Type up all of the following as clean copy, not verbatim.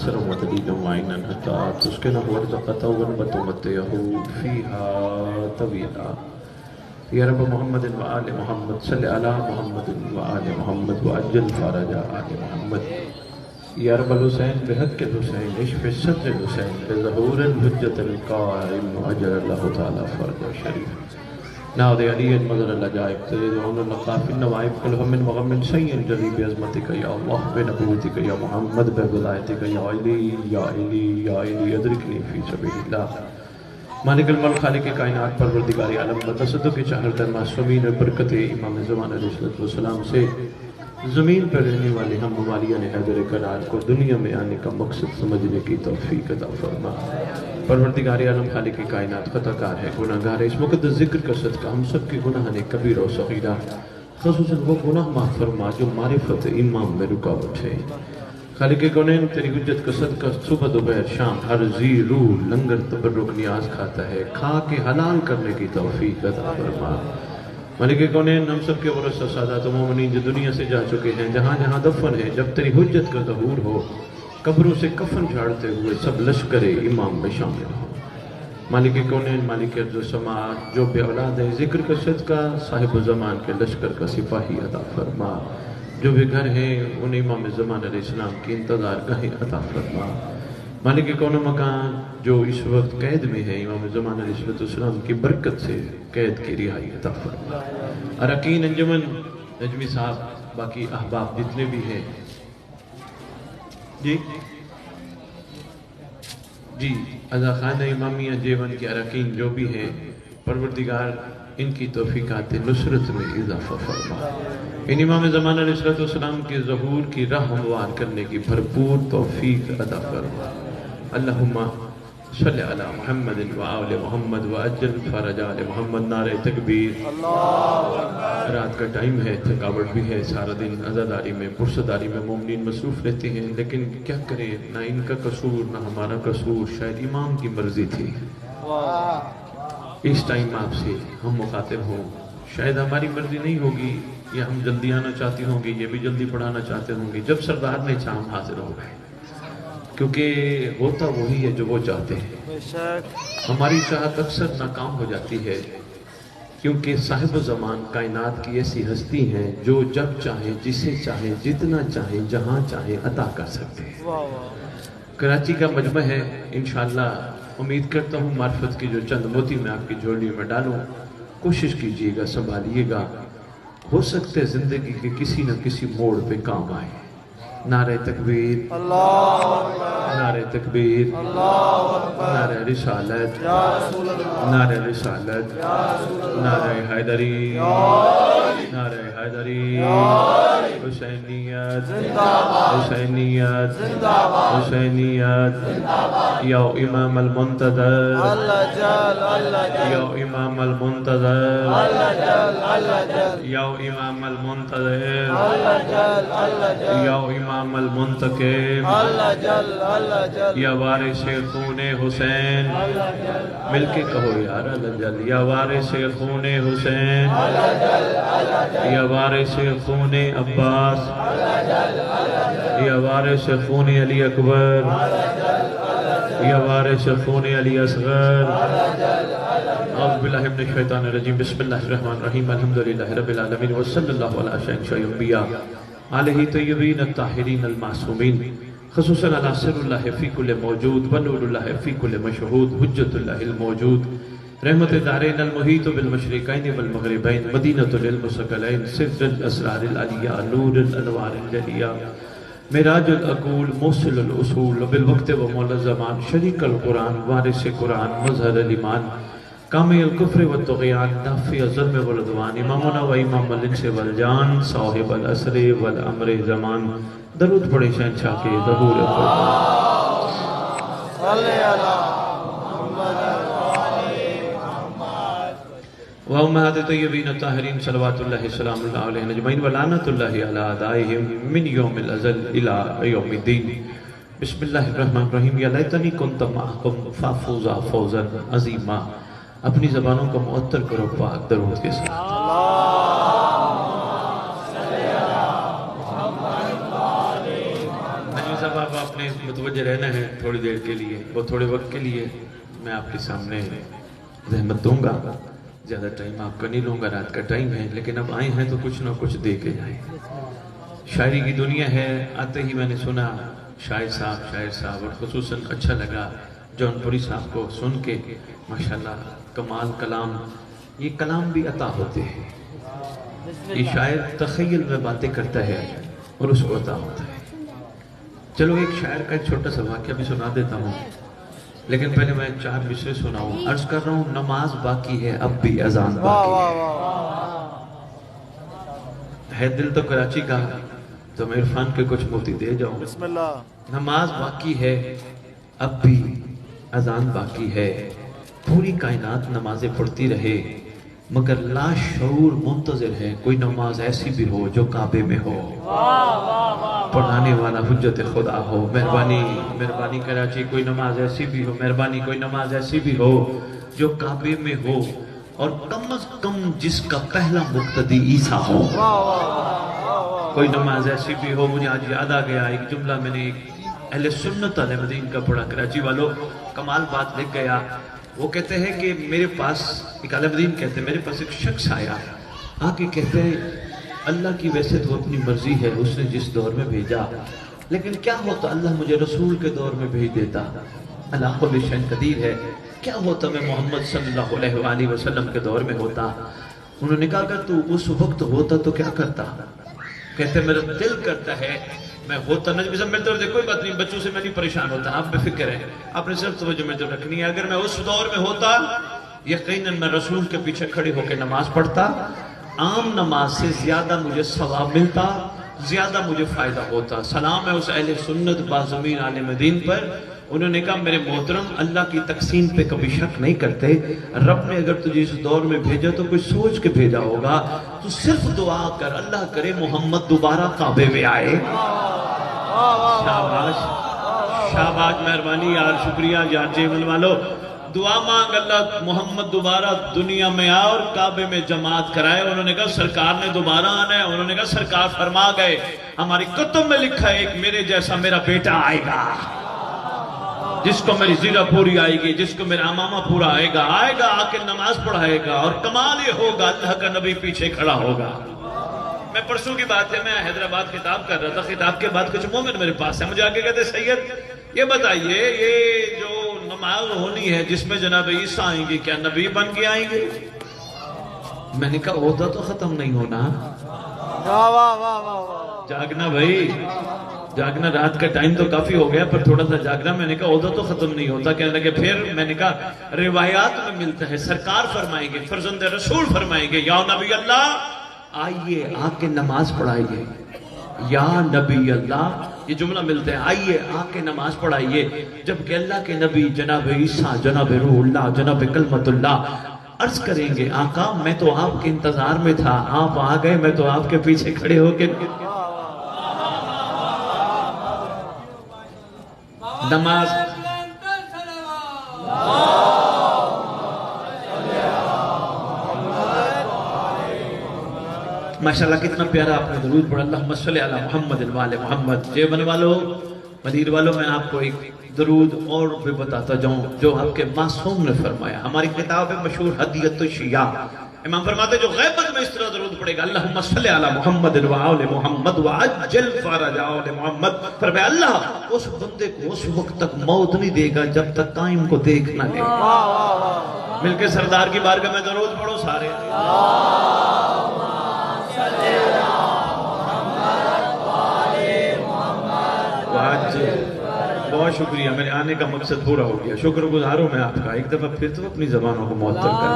ناصرا ودليلا وعينا حتى تسكنه وارزقته ونبت ومتيه فيها طويلا يا رب محمد وآل محمد صل على محمد وآل محمد وأجل فرج آل محمد يا رب الحسين بحق الحسين اشف صدر الحسين بظهور الحجة القائم وأجل الله تعالى فرج الشريف ناود علي المظهر العجائب تريدون اللقاء في النوائب كلهم من وغم سيء جلي بعظمتك يا الله بنبوتك يا محمد بولايتك يا علي يا علي يا علي ادركني في سبيل الله مالک الملک خالق کائنات پروردگار عالم بتصدق کی چاہت معصومین اور برکت امام زمان علیہ السلام سے زمین پر رہنے والے ہم موالیان حیدر کرار کو دنیا میں آنے کا مقصد سمجھنے کی توفیق عطا فرما پروردگار عالم خالق کائنات خطا کار ہے گناہگار ہے اس مقدس ذکر کا صدقہ ہم سب کے گناہ نے کبیر و صغیرہ خصوصاً وہ گناہ معاف فرما جو معرفت امام میں رکاوٹ ہے خالق کونین تیری حجت کا صدقہ صبح دوپہر شام ہر ذی روح لنگر تبرک نیاز کھاتا ہے کھا کے حلال کرنے کی توفیق عطا فرما مالک کونین ہم سب کے ورثہ سادات و مومنین جو دنیا سے جا چکے ہیں جہاں جہاں دفن ہے جب تیری حجت کا ظہور ہو قبروں سے کفن جھاڑتے ہوئے سب لشکر امام میں شامل ہو مالک کونین مالک ارض و سماعت جو بے اولاد ہے ذکر کا صدقہ صاحب زمان کے لشکر کا سپاہی عطا فرما جو بھی گھر ہیں ان امام زمان علیہ السلام کی انتظار گاہیں عطا فرما مالک کون مکان جو اس وقت قید میں ہے امام زمان علیہ السلام کی برکت سے قید کی رہائی عطا فرما اراکین انجمن نجمی صاحب باقی احباب جتنے بھی ہیں جی عزا خانہ امامیہ جیون کے اراکین جو بھی ہیں پروردگار ان کی توفیقات نصرت میں اضافہ فرما ان امام زمان علیہ السلام کے ظہور کی راہ ہموار کرنے کی بھرپور توفیق عطا فرما اللہم صلی علی محمد وآل محمد وعجل فرج آل محمد نعرہ تکبیر رات کا ٹائم ہے تھکاوٹ بھی ہے سارا دن عزاداری میں پرصداری میں مومنین مصروف رہتے ہیں لیکن کیا کریں نہ ان کا قصور نہ ہمارا قصور شاید امام کی مرضی تھی اس ٹائم آپ سے ہم مخاطب ہوں شاید ہماری مرضی نہیں ہوگی یا ہم جلدی آنا چاہتے ہوں گے یہ بھی جلدی پڑھانا چاہتے ہوں گے جب سردار نے چاہ ہم حاضر ہو گئے کیونکہ ہوتا وہی ہے جو وہ چاہتے ہیں ہماری چاہت اکثر ناکام ہو جاتی ہے کیونکہ صاحب زمان کائنات کی ایسی ہستی ہیں جو جب چاہیں جسے چاہیں جتنا چاہیں جہاں چاہیں عطا کر سکتے ہیں کراچی کا مجمع ہے انشاءاللہ امید کرتا ہوں معرفت کی جو چند موتی میں آپ کی جھولی میں ڈالوں کوشش کیجئے گا سنبھالیے گا ہو سکتے زندگی کے کسی نہ کسی موڑ پہ کام آئے نعرہ تکبیر نعرہ تکبیر نعرہ رسالت نعرہ رسالت نعرہ حیدری نعرہ حیدری حسینیت حسینیت حسینیت یا امام المنتظر یا امام المنتظر یا امام المنتظر یا امام المنتقم یا وارث خون حسین مل کے کہو یار الجل یا وارث خون حسین یا وارث خون عباس یا وارث خون علی اکبر یا وارث خون علی اصغر اعوذ باللہ من الشیطان الرجیم بسم اللہ الرحمن الرحیم الحمدللہ رب العالمین وصلی اللہ علیہ شہنشاہ انبیاء علیہ طیبین الطاہرین المعصومین خصوصاً علی سر اللہ فی کل موجود ونور اللہ فی کل مشہود حجت اللہ الموجود رحمت دارین المحیط بالمشرقین والمغربین مدینۃ للمسکلین سر الاسرار العلیہ نور الانوار الجلیہ معراج العقول موصل الاصول بالوقت و مولا زمان شریک القرآن وارث قرآن مظہر الایمان کامی الکفر والطغیان نافی الظلم والعدوان امامنا و امام الانس والجان صاحب الاسر والامر زمان درود پڑے شہنشاہ کے ظہور فرما صلی اللہ وَأُمَّهَاتِ طَيِّبِينَ الطَّاهِرِينَ صلوات اللہ سلام اللہ علیہ اجمعین ولعنت اللہ علی اعدائہم من یوم الازل الى یوم الدین بسم اللہ الرحمن الرحیم یا لیتنی کنت معکم فافوزا فوزا عظیما اپنی زبانوں کو معطر کرو پاک درود کے ساتھ نجمی صاحب آپ اپنے متوجہ رہنا ہے تھوڑی دیر کے لیے، وہ تھوڑے وقت کے لیے میں آپ کے سامنے زحمت دوں گا، زیادہ ٹائم آپ کا نہیں لوں گا، رات کا ٹائم ہے، لیکن اب آئے ہیں تو کچھ نہ کچھ دے کے جائیں۔ شاعری کی دنیا ہے، آتے ہی میں نے سنا شاعر صاحب اور خصوصاً اچھا لگا جون پوری صاحب کو سن کے، ماشاءاللہ کمال کلام، یہ کلام بھی عطا ہوتے ہیں، یہ شاعر تخیل میں باتیں کرتا ہے اور اس کو عطا ہوتا ہے۔ چلو ایک شاعر کا ایک چھوٹا سا واقعہ بھی سنا دیتا ہوں، لیکن پہلے میں 4 مصرے سناؤں۔ عرض کر رہا ہوں نماز باقی ہے اب بھی اذان باقی ہے دل تو کراچی کا، تو میں عرفان کے کچھ مفتی دے جاؤں۔ بسم اللہ۔ نماز باقی ہے اب بھی اذان باقی ہے، پوری کائنات نمازیں پڑھتی رہے، مگر لا شعور منتظر ہے کوئی نماز ایسی بھی ہو جو کعبے میں ہو، پڑھانے والا حجت خدا ہو۔ مہربانی کراچی، کوئی نماز ایسی بھی ہو، مہربانی کوئی نماز ایسی بھی ہو جو کعبے میں ہو، اور کم از کم جس کا پہلا مقتدی عیسیٰ ہو۔ کوئی نماز ایسی بھی ہو۔ مجھے آج یاد آ گیا ایک جملہ میں نے ایک اہل سنت علیہ مدین کا پڑھا، کراچی والوں کمال بات لکھ گیا۔ وہ کہتے ہیں کہ میرے پاس ایک علیہ مدین کہتے ہیں میرے پاس ایک شخص آیا، آکے کہتے ہیں اللہ کی ویسے تو اپنی مرضی ہے، اس نے جس دور میں بھیجا، لیکن کیا ہوتا اللہ مجھے رسول کے دور میں بھیج دیتا، اللہ کل شیء قدیر ہے، کیا ہوتا میں محمد صلی اللہ علیہ وآلہ وسلم کے دور میں ہوتا۔ انہوں نے کہا کہ تو اس وقت ہوتا تو کیا کرتا؟ کہتے ہیں میرا دل کرتا ہے میں ہوتا نجمی صاحب ملتے ہوتے، کوئی بات نہیں، بچوں سے میں نہیں پریشان ہوتا، آپ بے فکر ہیں، آپ نے صرف توجہ میں تو رکھنی ہے، اگر میں اس دور میں ہوتا یقیناً میں رسول کے پیچھے کھڑے ہو کے نماز پڑھتا، عام نماز سے زیادہ مجھے ثواب ملتا، زیادہ مجھے فائدہ ہوتا۔ سلام ہے اس اہل سنت بازمین عالم دین پر، انہوں نے کہا میرے محترم اللہ کی تقسیم پہ کبھی شک نہیں کرتے، رب نے اگر تجھے اس دور میں بھیجا تو کوئی سوچ کے بھیجا ہوگا، تو صرف دعا کر اللہ کرے محمد دوبارہ کعبے میں آئے۔ شاباش مہربانی یار، شکریہ یار جیمل والو، دعا مانگ اللہ محمد دوبارہ دنیا میں آئے اور کعبے میں جماعت کرائے۔ انہوں نے کہا سرکار نے دوبارہ آنا ہے، انہوں نے کہا سرکار فرما گئے ہماری کتب میں لکھا ہے ایک میرے جیسا میرا بیٹا آئے گا، جس کو میری زیرہ پوری آئے گی، جس کو میرا امامہ پورا آئے گا آ کے نماز پڑھائے گا، اور کمال یہ ہوگا اللہ کا نبی پیچھے کھڑا ہوگا۔ میں پرسوں کی بات ہے، میں حیدرآباد خطاب کر رہا تھا، خطاب کے بعد کچھ مومن میرے پاس ہے، مجھے آگے کہتے سید یہ بتائیے یہ جو نماز ہونی ہے جس میں جناب عیسیٰ آئیں گے، کیا نبی بن کے آئیں گے؟ میں نے کہا عہدہ تو ختم نہیں ہونا، جاگنا بھائی جاگنا، رات کا ٹائم تو کافی ہو گیا پر تھوڑا سا جاگنا۔ میں نے کہا عہدہ تو ختم نہیں ہوتا، کہنے لگے پھر؟ میں نے کہا روایات میں ملتا ہے سرکار فرمائیں گے، فرزند رسول فرمائیں گے یا نبی اللہ آئیے آ کے نماز پڑھائیے، یا نبی اللہ یہ جملہ ملتے ہیں، آئیے آ کے نماز پڑھائیے، جبکہ اللہ کے نبی جناب عیسیٰ جناب روح اللہ جناب کلمت اللہ عرض کریں گے آقا میں تو آپ کے انتظار میں تھا، آپ آ گئے، میں تو آپ کے پیچھے کھڑے ہو کے نماز۔ ماشاءاللہ کتنا پیارا آپ نے درود پڑھا، اللہم صلی علی محمد وعلی محمد۔ جیون والو مدیر والو، میں آپ کو ایک درود اور بھی بتاتا جاؤں جو آپ کے معصوم نے فرمایا، ہماری کتاب مشہور ہدیت الشیعہ، امام فرماتے جو غیبت میں اس طرح درود پڑے گا، اللہم صلی علی محمد وعلی محمد وعجل فرج آل محمد، فرمایا اللہ اس بندے کو اس وقت تک موت نہیں دے گا جب تک قائم کو دیکھ نہ لے۔ مل کے سردار کی بارگاہ میں درود پڑھو سارے۔ بہت شکریہ، میرے آنے کا مقصد پورا ہو گیا، شکر گزار ہوں میں آپ کا، ایک دفعہ پھر تو اپنی زبانوں کو معطل کریں۔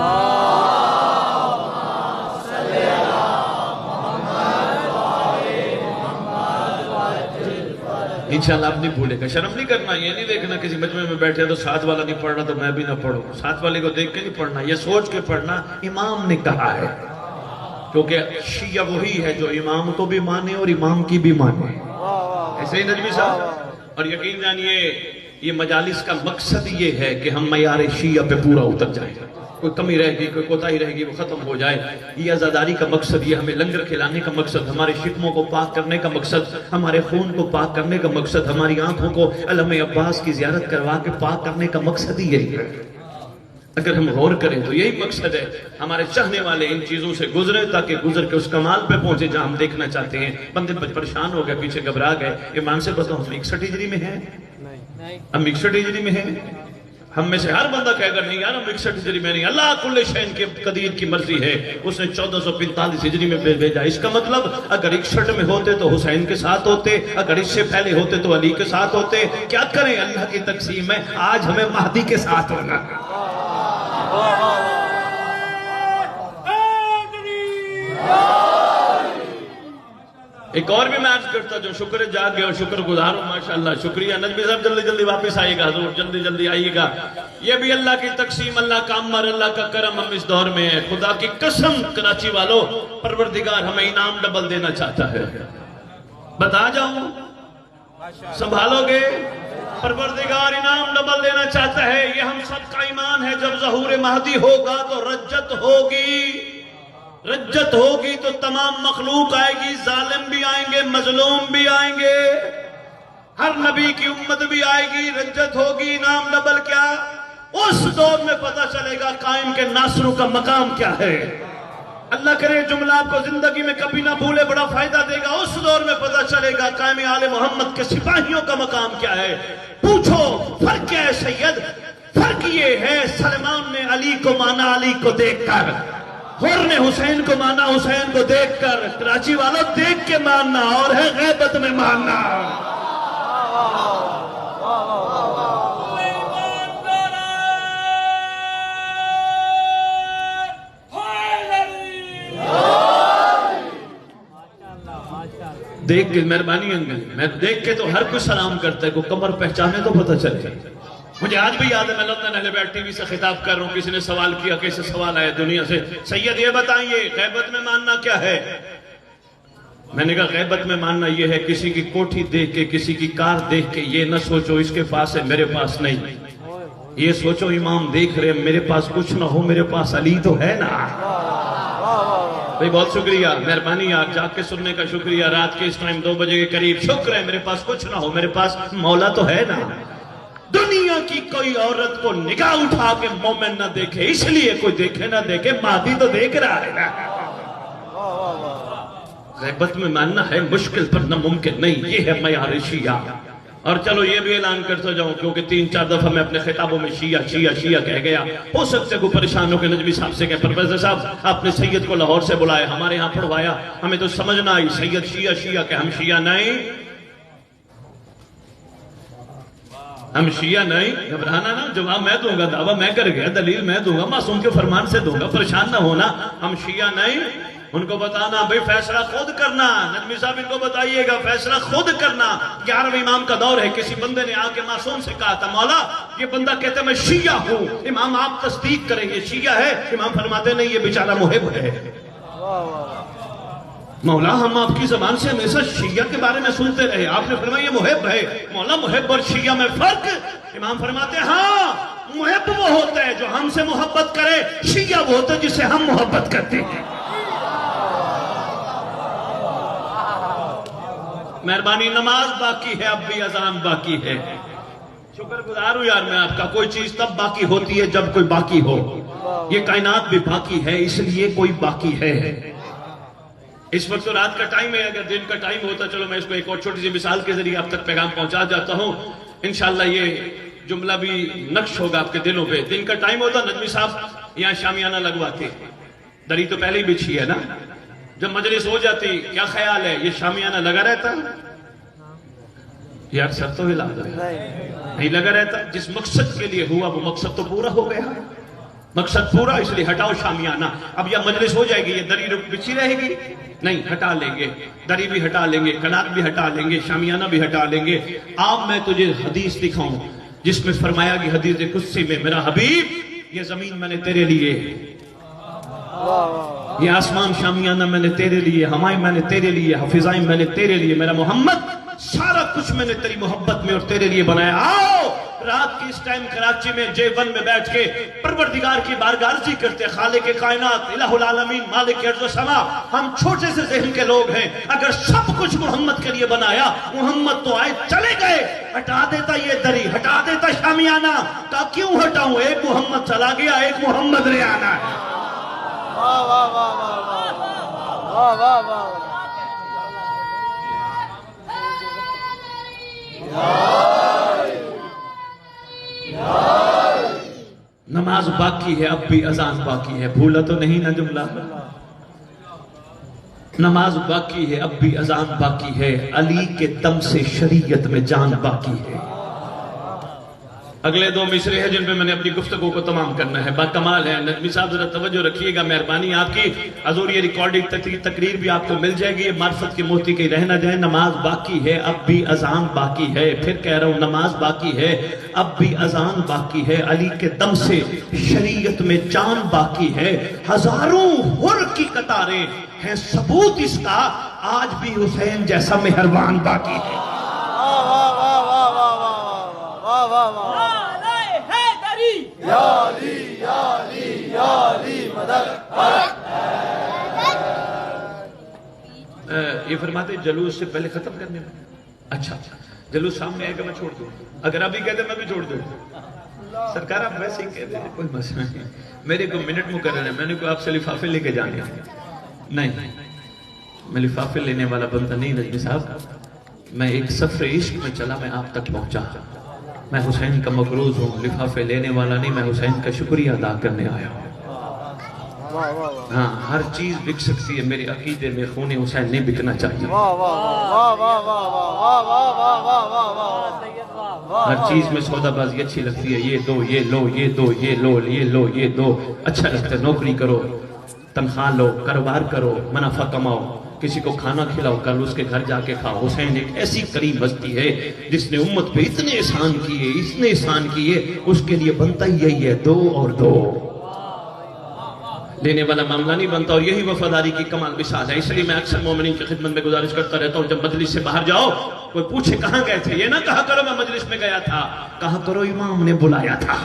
انشاءاللہ آپ نہیں بھولے گا، شرم نہیں کرنا، یہ نہیں دیکھنا کسی مجمع میں بیٹھے تو ساتھ والا نہیں پڑھ رہا تو میں بھی نہ پڑھوں، ساتھ والے کو دیکھ کے نہیں پڑھنا، یہ سوچ کے پڑھنا امام نے کہا ہے، کیونکہ شیعہ وہی ہے جو امام کو بھی مانے اور امام کی بھی مانے، ایسے ہی نجمی صاحب۔ اور یقین جانیے یہ مجالس کا مقصد یہ ہے کہ ہم معیار شیعہ پہ پورا اتر جائیں۔ کوئی کمی رہ گی، کوئی کوتاہی رہ گی، وہ ختم ہو جائے۔ یہ عزاداری کا مقصد، یہ ہمیں لنگر کھلانے کا مقصد، ہمارے شکموں کو پاک کرنے کا مقصد، ہمارے خون کو پاک کرنے کا مقصد، ہماری آنکھوں کو علم عباس کی زیارت کروا کے پاک کرنے کا مقصد ہی یہی ہے۔ اگر ہم غور کریں تو یہی مقصد ہے۔ ہمارے چاہنے والے ان چیزوں سے گزرے تاکہ گزر کے اس کمال پہ پہنچے جہاں ہم دیکھنا چاہتے ہیں۔ بندے پریشان ہو گئے، پیچھے گھبرا گئے، ایمان سے بتاؤ ہم 61 ہجری میں ہیں؟ ہم 61 ہجری میں ہیں؟ ہم میں سے ہر بندہ کہے گا نہیں یار ہم 61 ہجری میں نہیں، اللہ کل شین کے قدیر کی مرضی ہے، اس نے 1445 ہجری میں بھیجا۔ اس کا مطلب اگر 61 میں ہوتے تو حسین کے ساتھ ہوتے، اگر اس سے پہلے ہوتے تو علی کے ساتھ ہوتے۔ کیا کریں، اللہ کی تقسیم ہے، آج ہمیں مہدی کے ساتھ ہونا۔ ایک اور بھی میں عرض کرتا جو شکر جاگ گیا اور شکر گزار ہوں، ماشاءاللہ شکریہ۔ نجمی صاحب جلدی جلدی واپس آئیے گا، حضور جلدی جلدی آئیے گا۔ یہ بھی اللہ کی تقسیم، اللہ کا عمر، اللہ کا کرم ہم اس دور میں ہے۔ خدا کی قسم کراچی والوں، پروردگار ہمیں انعام ڈبل دینا چاہتا ہے۔ بتا جاؤں سنبھالو گے؟ پروردگار انعام ڈبل دینا چاہتا ہے۔ یہ ہم سب کا ایمان ہے، جب ظہور مہدی ہوگا تو رجت ہوگی، رجت ہوگی تو تمام مخلوق آئے گی، ظالم بھی آئیں گے، مظلوم بھی آئیں گے، ہر نبی کی امت بھی آئے گی، رجت ہوگی، انعام ڈبل۔ کیا اس دور میں پتہ چلے گا قائم کے ناصروں کا مقام کیا ہے۔ اللہ کرے جملہ آپ کو زندگی میں کبھی نہ بھولے، بڑا فائدہ دے گا۔ اس دور میں پتہ چلے گا قائم آل محمد کے سپاہیوں کا مقام کیا ہے۔ پوچھو فرق کیا ہے سید؟ فرق یہ ہے سلمان نے علی کو مانا علی کو دیکھ کر، حر نے حسین کو مانا حسین کو دیکھ کر۔ کراچی والوں دیکھ کے ماننا اور ہے غیبت میں ماننا۔ دیکھ کے مہربانی انگل میں دیکھ کے تو ہر کوئی سلام کرتا ہے، کوئی کمر پہچانے تو پتہ چلے۔ مجھے آج بھی یاد ہے، میں لندن اہل بیت ٹی وی سے خطاب کر رہا ہوں، کسی نے سوال کیا، کیسے سوال آیا دنیا سے، سید یہ بتائیے غیبت میں ماننا کیا ہے؟ میں نے کہا غیبت میں ماننا یہ ہے کسی کی کوٹھی دیکھ کے، کسی کی کار دیکھ کے یہ نہ سوچو اس کے پاس ہے میرے پاس نہیں، یہ سوچو امام دیکھ رہے میرے پاس کچھ نہ ہو، میرے پاس علی تو ہے نا۔ بھئی بہت شکریہ، مہربانی آپ جاگ کے سننے کا شکریہ۔ رات کے اس ٹائم 2 بجے کے قریب شکر ہے میرے پاس کچھ نہ ہو، میرے پاس مولا تو ہے نا۔ دنیا کی کوئی عورت کو نگاہ اٹھا کے مومن نہ دیکھے، اس لیے کوئی دیکھے نہ دیکھے، مہدی تو دیکھ رہا ہے نا۔ غیبت میں ماننا ہے مشکل پر نہ ممکن نہیں، یہ ہے معیار شیعہ۔ اور چلو یہ بھی اعلان کرتا جاؤں کیونکہ 3-4 دفعہ میں اپنے خطابوں میں شیعہ شیعہ شیعہ کہہ گیا، ہو سکتے کو پریشان ہو کے نجمی صاحب سے کہے پروفیسر صاحب آپ نے سید کو لاہور سے بلائے، ہمارے ہاں پڑھوایا، ہمیں تو سمجھ نہ آئی سید شیعہ شیعہ کہ ہم شیعہ نہیں، ہم شیعہ نہیں۔ گھبرانا نا، جواب میں دوں گا، دعویٰ میں کر گیا، دلیل میں دوں گا، معصوم کے فرمان سے دوں گا، پریشان نہ ہونا۔ ہم شیعہ نہیں، ان کو بتانا بھئی فیصلہ خود کرنا، نجمی صاحب ان کو بتائیے گا فیصلہ خود کرنا۔ 11ویں امام کا دور ہے، کسی بندے نے آکے معصوم سے کہا تھا مولا یہ بندہ کہتے میں شیعہ ہوں، امام آپ تصدیق کریں گے شیعہ ہے؟ امام فرماتے نہیں یہ بیچارہ محب ہے۔ مولا ہم آپ کی زبان سے ہمیشہ شیعہ کے بارے میں سنتے رہے، آپ نے فرمایا یہ محب ہے، مولا محب اور شیعہ میں فرق؟ امام فرماتے ہاں محب وہ ہوتا ہے جو ہم سے محبت کرے، شیعہ وہ ہوتا ہے جس سے ہم محبت کرتے ہیں۔ مہربانی نماز باقی ہے، اب بھی اذان باقی ہے، شکر گزار ہوں یار میں آپ کا۔ کوئی چیز تب باقی ہوتی ہے جب کوئی باقی ہو، یہ کائنات بھی باقی ہے اس لیے کوئی باقی ہے۔ اس وقت تو رات کا ٹائم ہے، اگر دن کا ٹائم ہوتا چلو میں اس کو ایک اور چھوٹی سی مثال کے ذریعے آپ تک پیغام پہنچا جاتا ہوں، انشاءاللہ یہ جملہ بھی نقش ہوگا آپ کے دلوں پہ۔ دن کا ٹائم ہوتا نجمی صاحب یہاں شامیانہ لگواتے، دری تو پہلے ہی بچھی ہے نا، جب مجلس ہو جاتی کیا خیال ہے یہ شامیانہ لگا رہتا؟ یار سر تو ہلا دو، نہیں لگا رہتا؟ جس مقصد کے لیے ہوا وہ مقصد تو پورا ہو گیا، مقصد پورا، اس لیے ہٹاؤ شامیانہ۔ اب یہ مجلس ہو جائے گی، یہ دری بچھی رہے گی نہیں، ہٹا لیں گے، دری بھی ہٹا لیں گے، کنات بھی ہٹا لیں گے، شامیانہ بھی ہٹا لیں گے۔ آپ میں تجھے حدیث دکھاؤں جس میں فرمایا گی حدیث قدسی میں میرا حبیب یہ زمین میں نے تیرے لیے، یہ آسمان شامیانہ میں نے تیرے لیے، ہمائیں میں نے تیرے لیے، حفظائیں میں نے تیرے لیے، میرا محمد سارا کچھ میں نے تیری محبت میں اور تیرے لیے بنایا۔ آؤ رات کی اس ٹائم کراچی میں J1 میں بیٹھ کے پروردگار کی بارگاہ عرضی کرتے خالق کائنات الہ العالمین مالک ارض و سما، ہم چھوٹے سے ذہن کے لوگ ہیں، اگر سب کچھ محمد کے لیے بنایا، محمد تو آئے چلے گئے، ہٹا دیتا یہ دری، ہٹا دیتا شامیانہ، کہا کیوں ہٹاؤں، ایک محمد چلا گیا، ایک محمد رے آنا ہے۔ واہ واہ واہ واہ واہ واہ واہ۔ نماز باقی ہے، اب بھی اذان باقی ہے، بھولا تو نہیں نا جملہ؟ نماز باقی ہے، اب بھی اذان باقی ہے، علی کے دم سے شریعت میں جان باقی ہے۔ اگلے دو مصرے ہیں جن پہ میں نے اپنی گفتگو کو تمام کرنا ہے، با کمال ہے۔ نجمی صاحب ذرا توجہ رکھیے گا، مہربانی آپ کی، حضور یہ ریکارڈنگ تقریر بھی آپ کو مل جائے گی، یہ معرفت کی موتی کہیں رہ نہ جائے۔ نماز باقی ہے، اب بھی اذان باقی ہے، پھر کہہ رہا ہوں نماز باقی ہے، اب بھی اذان باقی ہے، علی کے دم سے شریعت میں جان باقی ہے، ہزاروں حر کی قطاریں ہیں ثبوت اس کا، آج بھی حسین جیسا مہربان باقی ہے۔ یا علی یا علی یا علی مدد یہ فرماتے جلوس سے پہلے ختم کرنے میں، اچھا جلوس سامنے آئے گا میں چھوڑ دوں، اگر ابھی کہتے میں بھی چھوڑ دوں، سرکار آپ ویسے ہی کہتے ہیں کوئی مسئلہ نہیں، میرے کو منٹ مقرر ہے، میں نے کوئی آپ سے لفافے لے کے جانے نہیں، میں لفافے لینے والا بندہ نہیں نجمی صاحب، میں ایک سفر عشق میں چلا، میں آپ تک پہنچا، میں حسین کا مقروض ہوں، لفافے لینے والا نہیں، میں حسین کا شکریہ ادا کرنے آیا ہوں۔ ہاں ہر چیز بک سکتی ہے، میرے عقیدے میں خون حسین نہیں بکنا چاہیے، ہر چیز میں سودا بازی اچھی لگتی ہے، یہ دو یہ لو یہ دو یہ لو یہ لو یہ دو، اچھا لگتا ہے، نوکری کرو، تنخواہ لو، کاروبار کرو، منافع کماؤ، کسی کو کھانا کھلاؤ، کل اس کے گھر جا کے کھاؤ۔ حسین ایک ایسی کریم ہستی ہے جس نے امت پہ اتنے احسان کیے، اتنے احسان کیے، اس کے لیے بنتا ہی یہی ہے، دو اور دو، لینے والا معاملہ نہیں بنتا، اور یہی وفاداری کی کمال مثال ہے۔ اس لیے میں اکثر مومنین کی خدمت میں گزارش کرتا رہتا ہوں، جب مجلس سے باہر جاؤ کوئی پوچھے کہاں گئے تھے، یہ نہ کہا کرو میں مجلس میں گیا تھا، کہا کرو امام نے بلایا تھا۔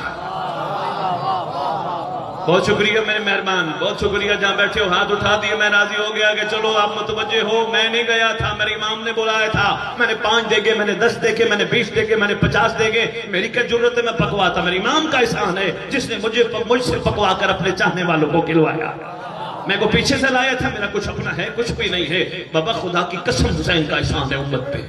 بہت شکریہ میرے مہربان، بہت شکریہ، جہاں بیٹھے ہو ہاتھ اٹھا دیے، میں راضی ہو گیا کہ چلو آپ متوجہ ہو، میں نہیں گیا تھا، میرے امام نے بلایا تھا، میں نے 5 دیکھے، میں نے 10 دیکھے، میں نے 20 دیکھے، میں نے 50 دیکھے، میری کیا ضرورت ہے میں پکوا تھا، میرے امام کا احسان ہے جس نے مجھ سے پکوا کر اپنے چاہنے والوں کو کھلوایا، میں کو پیچھے سے لایا تھا، میرا کچھ اپنا ہے کچھ بھی نہیں ہے، بابا خدا کی قسم حسین کا احسان ہے امت پہ۔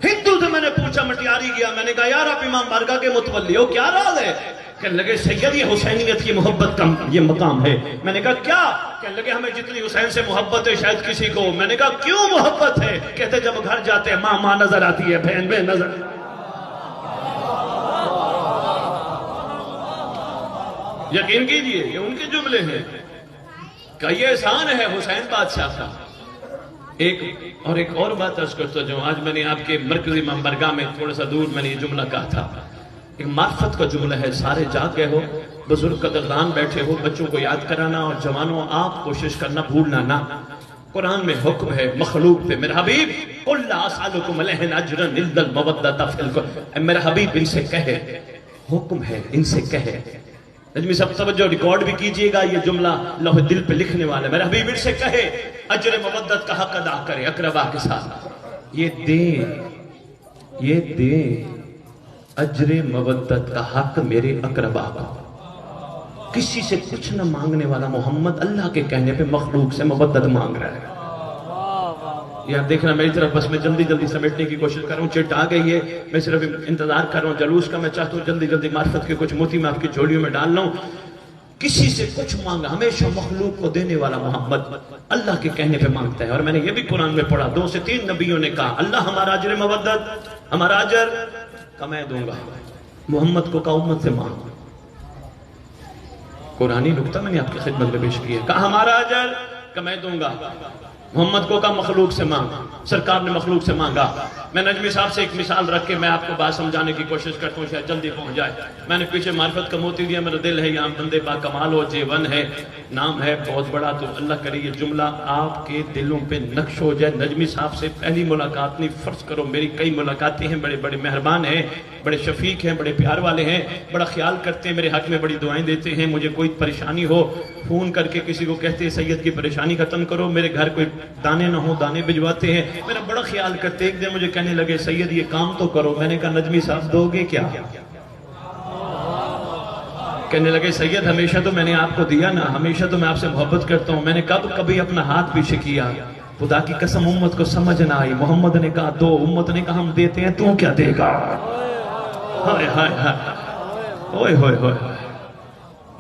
ہندو سے میں نے پوچھا، مٹیاری گیا، میں نے کہا یار آپ امام بارگاہ کے متولی ہو، کیا راز ہے؟ کہنے لگے سید یہ حسینیت کی محبت کا یہ مقام ہے۔ میں نے کہا کیا؟ کہنے لگے ہمیں جتنی حسین سے محبت ہے شاید کسی کو۔ میں نے کہا کیوں محبت ہے؟ کہتے جب گھر جاتے ہیں ماں ماں نظر آتی ہے، بہن بہن نظر۔ یقین کیجئے یہ ان کے جملے ہیں کہ یہ احسان ہے حسین بادشاہ کا۔ ایک اور بات عرض کرتا جو آج میں نے آپ کے مرکزی منبرگاہ میں تھوڑا سا دور میں نے یہ جملہ کہا تھا، ایک معرفت کا جملہ ہے، سارے جاگ گئے ہو، بزرگ قدردان بیٹھے ہو، بچوں کو یاد کرانا، اور جوانوں آپ کوشش کرنا بھولنا نہ۔ قرآن میں حکم ہے مخلوق پہ، میرا حبیب قُلْ لَا أَسْأَلُكُمْ عَلَيْهِ أَجْرًا إِلَّا الْمَوَدَّةَ فِي الْقُرْبِ، میرا حبیب ان سے کہے، حکم ہے ان سے کہے۔ نجمی صاحب توجہ ریکارڈ بھی کیجئے گا، یہ جملہ لوح دل پہ لکھنے والا ہے، میرا حبیب ان سے کہے اجر مودت کا حق ادا کرے اقربا کے ساتھ، یہ دے اجر مودت کا حق میرے اقربا کو۔ کسی سے کچھ نہ مانگنے والا محمد اللہ کے کہنے پہ مخلوق سے مودت مانگ رہا ہے۔ یہ آپ دیکھنا میری طرف، بس میں جلدی سمیٹنے کی کوشش کر رہا ہوں، چٹ آ گئی ہے، میں صرف انتظار کر رہا ہوں جلوس کا، میں چاہتا ہوں جلدی معرفت کے کچھ موتی میں آپ کی جھولیوں میں ڈال لوں۔ کسی سے کچھ مانگا، ہمیشہ مخلوق کو دینے والا محمد اللہ کے کہنے پہ مانگتا ہے۔ اور میں نے یہ بھی قرآن میں پڑھا، 2 سے 3 نبیوں نے کہا اللہ ہمارا اجر مودت، ہمارا اجر کا میں دوں گا، محمد کو کہا امت سے مانگ۔ قرآنی نکتہ میں نے آپ کی خدمت میں پیش کیا، کہا ہمارا اجر کا میں دوں گا، محمد کو کہا مخلوق سے مانگ، سرکار نے مخلوق سے مانگا۔ میں نجمی صاحب سے ایک مثال رکھ کے میں آپ کو بات سمجھانے کی کوشش کرتا ہوں، شاید جلدی پہنچ جائے۔ میں نے پیچھے معرفت کا موتی دیا، میرا دل ہے یہاں بندے با کمال ہو، J1 ہے، نام ہے بہت بڑا، تو اللہ کرے یہ جملہ آپ کے دلوں پہ نقش ہو جائے۔ نجمی صاحب سے پہلی ملاقات نہیں، فرض کرو میری کئی ملاقاتیں ہیں، بڑے بڑے مہربان ہیں، بڑے شفیق ہیں، بڑے پیار والے ہیں، بڑا خیال کرتے ہیں، میرے حق میں بڑی دعائیں دیتے ہیں۔ مجھے کوئی پریشانی ہو فون کر کے کسی کو کہتے ہیں سید کی پریشانی ختم کرو، میرے گھر کوئی دانے نہ ہو دانے بھجواتے ہیں، میرا بڑا خیال کرتے۔ ایک دن مجھے کہنے لگے سید یہ کام تو کرو، میں نے کہا نجمی صاحب دو گے کیا؟ کہنے لگے سید ہمیشہ تو میں نے آپ کو دیا نا، ہمیشہ تو میں آپ سے محبت کرتا ہوں، میں نے کبھی اپنا ہاتھ پیچھے کیا؟ خدا کی قسم امت کو سمجھ نہ آئی، محمد نے کہا دو، امت نے کہا ہم دیتے ہیں، تو کیا دے گا؟ ہائے ہائے ہائے، اوئے ہوئے ہوئے،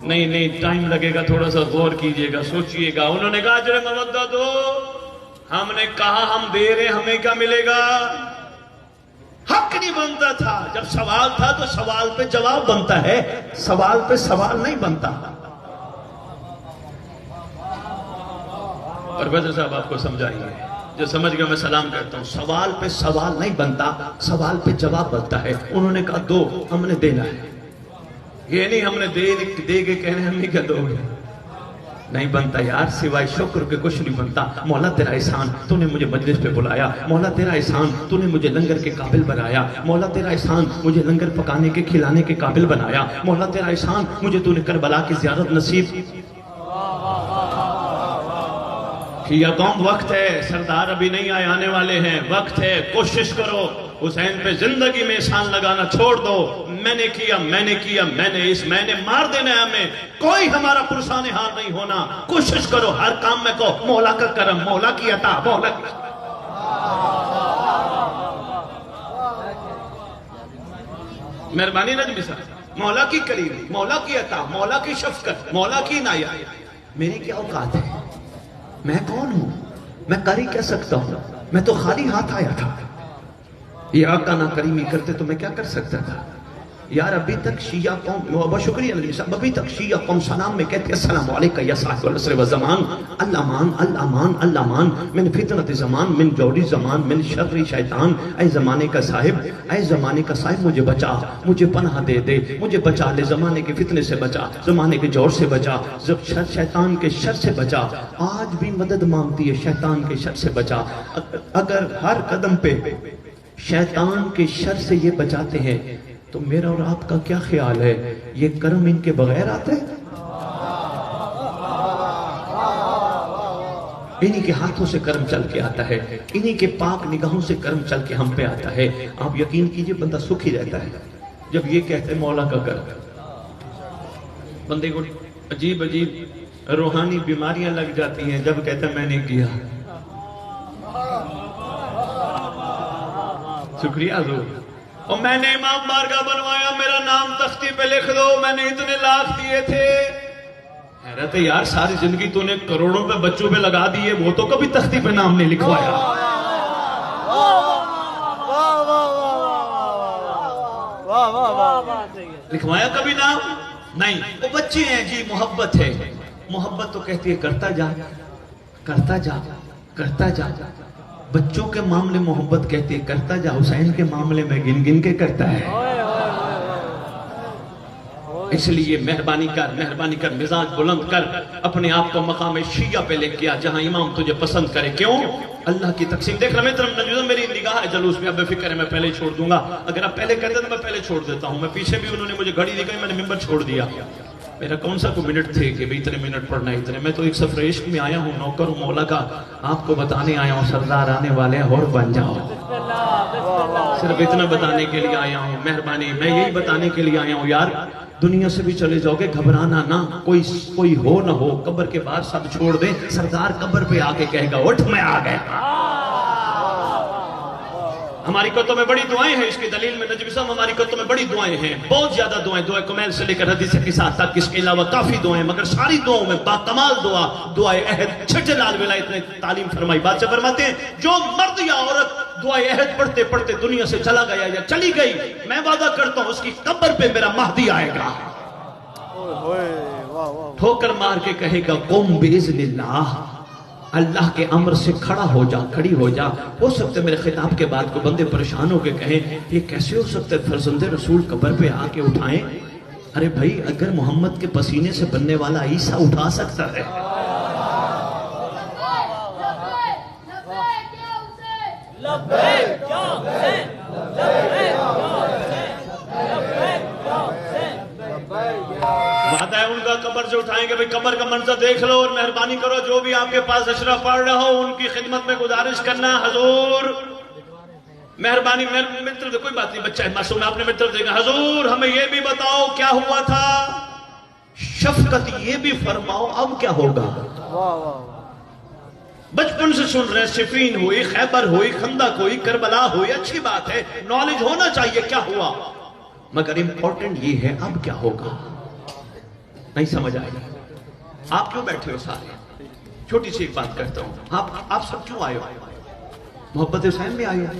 نہیں ٹائم لگے گا، تھوڑا سا غور کیجئے گا، سوچئے گا۔ انہوں نے کہا اجر مودہ دو، ہم نے کہا ہم دے رہے، ہمیں کیا ملے گا؟ حق نہیں بنتا تھا، جب سوال تھا تو سوال پہ جواب بنتا ہے، سوال پہ سوال نہیں بنتا۔ پروفیسر صاحب آپ کو سمجھائیں گے، جو سمجھ گیا میں سلام کرتا ہوں۔ سوال پہ سوال نہیں بنتا، سوال پہ جواب بنتا ہے۔ انہوں نے کہا دو، ہم نے دینا ہے، یہ نہیں ہم نے دے کے کہنے ہم نہیں کیا دو گے، نہیں بنتا یار، سوائے شکر کے کچھ نہیں بنتا۔ مولا تیرا احسان، تو نے مجھے مجلس پہ بلایا، مولا تیرا احسان، تو نے مجھے لنگر کے قابل بنایا، مولا تیرا احسان، مجھے لنگر پکانے کے کھلانے کے قابل بنایا، مولا تیرا احسان، مجھے تو نے کربلا کی زیارت نصیب کیا۔ قوم وقت ہے، سردار ابھی نہیں آئے، آنے والے ہیں، وقت ہے، کوشش کرو حسین پہ زندگی میں احسان لگانا چھوڑ دو۔ میں نے کیا، میں نے مار دینا ہے ہمیں، کوئی ہمارا پرسان حال نہیں ہونا۔ کوشش کرو ہر کام میں کو مولا کا کرم، مولا کی عطا، مولا کی مہربانی نجمی صاحب، مولا کی کریم، مولا کی عطا، مولا کی شفقت، مولا کی عنایت۔ میری کیا اوقات ہے؟ میں کون ہوں؟ میں کر ہی کیا سکتا ہوں؟ میں تو خالی ہاتھ آیا تھا۔ یہ آقا نہ کریمی کرتے تو میں کیا کر سکتا تھا؟ یار ابھی تک شیعہ قوم، بہت شکریہ نبی صاحب، ابھی تک شیعہ قوم سلام میں کہتے ہیں السلام علیکہ یا صاحب العصر والزمان، الامان الامان الامان من فتنت زمان، من جوری زمان، من شر شیطان۔ اے زمانے کا صاحب، اے زمانے کا صاحب مجھے بچا، مجھے پناہ دے دے، مجھے بچا لے، زمانے کے فتنے سے بچا، زمانے کے جور سے بچا، شیطان کے شر سے بچا۔ آج بھی مدد مانگتی ہے، شیطان کے شر سے بچا۔ اگر ہر قدم پہ شیطان کے شر سے یہ بچاتے ہیں تو میرا اور آپ کا کیا خیال ہے؟ یہ کرم ان کے بغیر آتے ہیں؟ انہی کے ہاتھوں سے کرم چل کے آتا ہے، انہی کے پاک نگاہوں سے کرم چل کے ہم پہ آتا ہے۔ آپ یقین کیجئے بندہ سکھی رہتا ہے جب یہ کہتے ہیں مولا کا کرم۔ بندے کو عجیب روحانی بیماریاں لگ جاتی ہیں جب کہتا ہے میں نے کیا۔ شکریہ حضور، اور میں نے امام بارگاہ بنوایا، میرا نام تختی پہ لکھ دو، میں نے اتنے لاکھ دیے تھے۔ حیرت ہے یار، ساری زندگی تو نے کروڑوں پہ بچوں پہ لگا دیے، وہ تو کبھی تختی پہ نام نہیں لکھوایا۔ لکھوایا کبھی نام نہیں؟ وہ بچے ہیں جی، محبت ہے، محبت تو کہتی ہے کرتا جا کرتا جا کرتا جا۔ بچوں کے معاملے محبت کہتی ہے کرتا جا، حسین کے معاملے میں گن گن کے کرتا ہے۔ اس لیے مہربانی کر مزاج بلند کر، اپنے آپ کو مقام شیعہ پہ لے کیا جہاں امام تجھے پسند کرے۔ کیوں؟ اللہ کی تقسیم دیکھ رہا میں، میری نگاہ ہے جلوس میں، اب بے فکر ہے میں پہلے چھوڑ دوں گا۔ اگر آپ پہلے کہتے تو میں پہلے چھوڑ دیتا ہوں، میں پیچھے بھی انہوں نے مجھے گھڑی دکھائی، میں نے ممبر چھوڑ دیا۔ میرا کون سا کو منٹ تھے کہ اتنے منٹ پڑھنا ہے اتنے، میں تو ایک سفر عشق میں آیا ہوں، نوکر ہوں مولا کا، آپ کو بتانے آیا ہوں سردار آنے والے ہیں اور بن جاؤ۔ صرف اتنا بتانے کے لیے آیا ہوں، مہربانی میں یہی بتانے کے لیے آیا ہوں یار، دنیا سے بھی چلے جاؤ گے گھبرانا نہ، کوئی ہو نہ ہو، قبر کے بعد سب چھوڑ دیں، سردار قبر پہ آ کے کہے گا اٹھ میں آ گیا۔ ہماری قطوں میں بڑی دعائیں ہیں، اس کی دلیل میں نجمی صاحب ہماری قطوں میں بڑی دعائیں ہیں، بہت زیادہ دعائیں، دعائیں کمیل سے لے کر حدیث قصاص تک، اس کے علاوہ کافی دعائیں، مگر ساری دعاؤں میں با کمال دعائے عہد، چھٹے لال ولایت نے تعلیم فرمائی۔ بات سے فرماتے ہیں جو مرد یا عورت دعائے عہد پڑھتے پڑھتے دنیا سے چلا گیا یا چلی گئی، میں وعدہ کرتا ہوں اس کی قبر پہ میرا مہدی آئے گا، ٹھوکر مار کے کہے گا قم باذن اللہ، اللہ کے امر سے کھڑا ہو جا، کھڑی ہو جا۔ ہو سکتا ہے میرے خطاب کے بعد کو بندے پریشان ہو کے کہیں یہ کیسے ہو سکتا ہے فرزند رسول قبر پہ آ کے اٹھائیں؟ ارے بھائی اگر محمد کے پسینے سے بننے والا عیسیٰ اٹھا سکتا ہے، وعدہ ہے ان کا قبر سے اٹھائیں گے۔ بھئی قبر کا منظر دیکھ لو اور مہربانی کرو جو بھی آپ کے پاس اشرف پڑھ رہا ہو ان کی خدمت میں گزارش کرنا، حضور مہربانی میری طرف سے کوئی بات نہیں، بچہ ہے معصوم ہے، آپ نے میری طرف دیکھا، حضور ہمیں یہ بھی بتاؤ کیا ہوا تھا، شفقت یہ بھی فرماؤ اب کیا ہوگا۔ بچپن سے سن رہے، صفین ہوئی، خیبر ہوئی، خندق ہوئی، کربلا ہوئی، اچھی بات ہے، نالج ہونا چاہیے کیا ہوا، مگر امپورٹنٹ یہ ہے اب کیا ہوگا۔ نہیں سمجھ آئی؟ آپ کیوں بیٹھے ہو سارے؟ چھوٹی سی ایک بات کرتا ہوں، آپ سب کیوں آئے ہو؟ محبت حسین میں آئے ہو،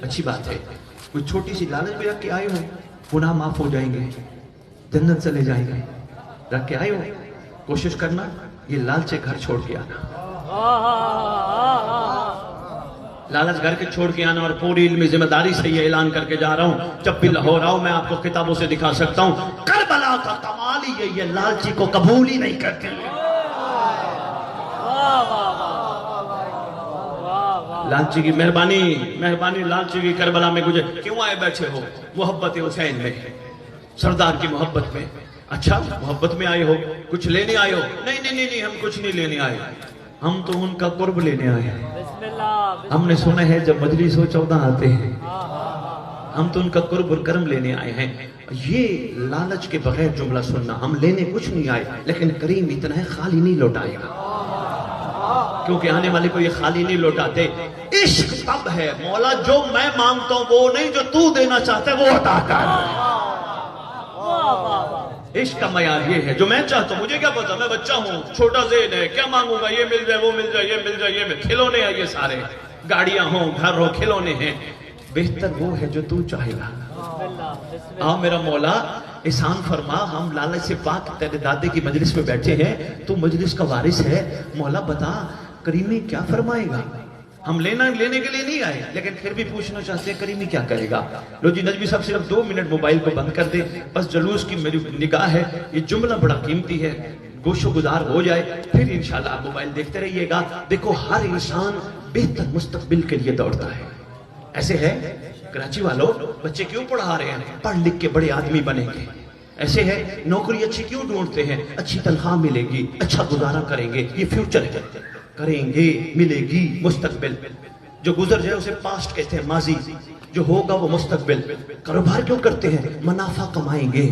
اچھی بات ہے، کوئی چھوٹی سی لالچ بھی رکھ کے آئے ہو، گناہ معاف ہو جائیں گے، جنت چلے جائیں گے، رکھ کے آئے ہو، کوشش کرنا یہ لالچ گھر چھوڑ کے آنا، لالچ گھر کے چھوڑ کے آنا، اور پوری علمی ذمہ داری سے یہ اعلان کر کے جا رہا ہوں، جب بھی لاہور آؤ میں آپ کو کتابوں سے دکھا سکتا ہوں، کربلا کا کمال ہی یہ لالچی کو قبول ہی نہیں کرتے۔ لالچی کی مہربانی لالچی کی کربلا میں گزر کیوں آئے بیٹھے ہو؟ محبت حسین میں، سردار کی محبت میں۔ اچھا محبت میں آئے ہو، کچھ لینے آئے ہو؟ نہیں ہم کچھ نہیں لینے آئے، ہم تو ان کا قرب لینے آئے ہیں۔ ہم نے سنا ہے جب مجلس ہو 14 آتے ہیں، ہم تو ان کا قرب اور کرم لینے آئے ہیں۔ یہ لالچ کے بغیر جملہ سننا، ہم لینے کچھ نہیں آئے، لیکن کریم اتنا ہے خالی نہیں لوٹائے گا، کیونکہ آنے والے کو یہ خالی نہیں لوٹاتے۔ عشق تب ہے مولا جو میں مانگتا ہوں وہ نہیں، جو تو دینا چاہتا ہے وہ عطا کر۔ عشق کا معیار یہ ہے، جو میں چاہتا ہوں، مجھے کیا پتا، میں بچہ ہوں، چھوٹا ذہن ہے، کیا مانگوں گا، یہ مل جائے وہ مل جائے یہ مل جائے، یہ کھلونے ہیں، یہ سارے گاڑیاں ہوں، گھر ہو، کھلونے ہیں، بہتر وہ ہے جو تو چاہے گا۔ آ میرا مولا احسان فرما، ہم لالچ سے پاک تیرے دادے کی مجلس میں بیٹھے ہیں، تو مجلس کا وارث ہے، مولا بتا کریمی کیا فرمائے گا۔ ہم لینے کے لیے نہیں آئے، لیکن پھر بھی پوچھنا چاہتے ہیں کریمی کیا کرے گا۔ لو جی نجمی صاحب صرف 2 منٹ موبائل کو بند کر دے، بس جلوس کی میری نگاہ ہے، یہ جملہ بڑا قیمتی ہے، گوش و گزار ہو جائے، پھر انشاءاللہ آپ موبائل دیکھتے رہیے گا۔ دیکھو ہر انسان بہتر مستقبل کے لیے دوڑتا ہے، ایسے ہے کراچی والوں بچے کیوں پڑھا رہے ہیں؟ پڑھ لکھ کے بڑے آدمی بنیں گے۔ ایسے ہے نوکری اچھی کیوں ڈھونڈتے ہیں؟ اچھی تنخواہ ملے گی، اچھا گزارا کریں گے، یہ فیوچر ہے، کریں گے، ملے گی مستقبل۔ جو گزر جائے اسے پاسٹ کہتے ہیں، ماضی، جو ہوگا وہ مستقبل۔ کاروبار کیوں کرتے ہیں؟ منافع کمائیں گے۔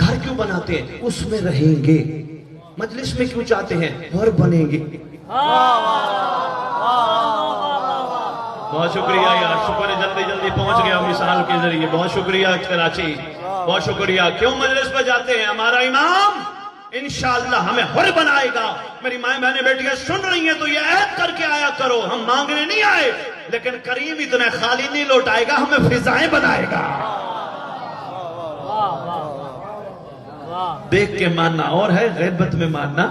گھر کیوں بناتے ہیں؟ اس میں رہیں گے۔ مجلس میں کیوں چاہتے ہیں؟ اور بنیں گے۔ بہت شکریہ یار، شکر ہے جلدی پہنچ گیا مثال کے ذریعے، بہت شکریہ کراچی، بہت شکریہ۔ کیوں مجلس پہ جاتے ہیں؟ ہمارا امام انشاءاللہ ہمیں حر بنائے گا۔ میری مائیں بہنیں بیٹیاں سن رہی ہیں تو یہ عہد کر کے آیا کرو، ہم مانگنے نہیں آئے، لیکن کریم اتنا خالی نہیں لوٹائے گا، ہمیں فضائیں بنائے گا۔ دیکھ کے ماننا اور ہے، غیبت میں ماننا۔